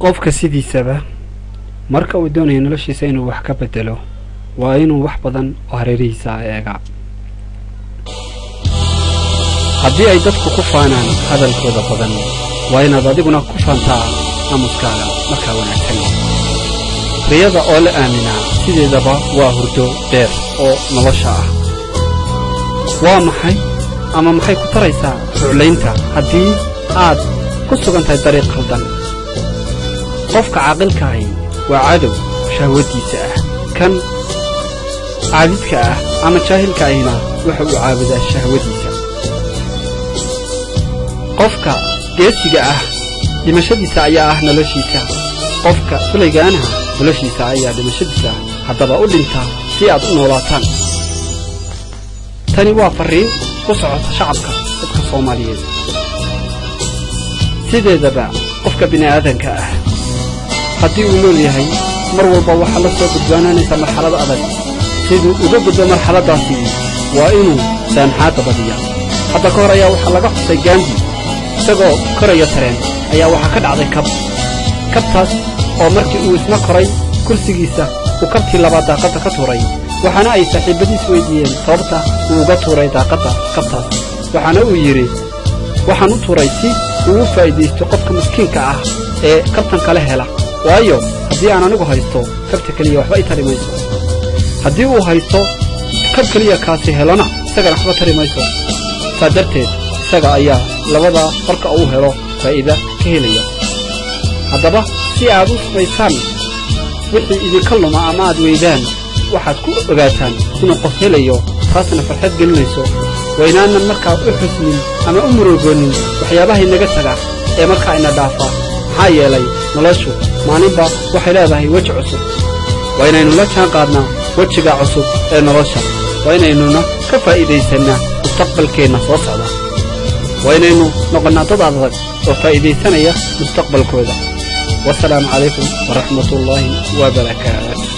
qofka sidiisaba marka uu doonayo noloshiisa inuu wax ka bedelo waa inuu wax badan oo hareerihiisa eega. haddii ay dadku ku faanaan hadalkooda badan waa inaad adiguna ku faantaa aamuskaaga markaa wanaagsan. riyada oo la aaminaa sideedaba waa hurdo dheer oo nolosha ah. waa maxay ama maxay ku taraysaa ruclaynta haddii aad ku sugan tahay dariiq khaldan? qofka caaqilkaahi waa cadow shahwadiisa ah. kan caabidka ah ama jaahilka ahina waxa uu caabudaa shahwadiisa. qofka geesiga ah dhimashadiisa ayaa ah noloshiisa. qofka fulaygaana noloshiisa ayaa dhimashadiisa. haddaba u dhintaa si aad u noolaataan. tani waa fariin ku socota shacabka dadka Soomaaliyeed. sideedaba qofka bini'aadanka ah haddii uu nool yahay mar walba waxa la soo gudbaanaysa marxalad adag. siduu uga gudbo marxaladaasi waa inuu saanxaad badiyaa. hadda ka hor ayaa waxa laga xusay Gandhi isagoo koraya tareen ayaa waxa ka dhacday kabtaas oo markii uu isna koray kursigiisa uu kabtii labaad daaqada ka tuuray. waxaana ay saaxiibadiis weydiiyeen sababta uu uga tuuray daaqada kabtaas. waxaana uu yiri waxaan u tuuray si uu u faa'iideysto qofka miskiinka ah ee kabtan kale hela. waayo haddii aan anigu haysto kabta kaliya waxba i tari mayso. haddii uu haysto kab kaliya kaasi helana isagana waxba tari mayso. saa darteed isaga ayaa labada marka uu helo faa'iida ka helaya. haddaba si aad u samaysaan wixii idinka luma ama aad weydaan waxaad ku ogaataan inuu qof helayo taasna farxad gelinayso. waynaanan markaa u xusnin ama u murugoonin waxyaabaha inaga taga ee markaa ina dhaafa. maxaa yeelay noloshu maalinba waxay leedahay weji cusub. waa inaynu la jaan qaadnaa wejiga cusub ee nolosha. waa inaynuna ka faa'iidaysanaa mustaqbalkeenna soo socda. waa inaynu noqonnaa dad adag oo faa'iidaysanaya mustaqbalkooda. والسلام عليكم ورحمة الله وبركاته.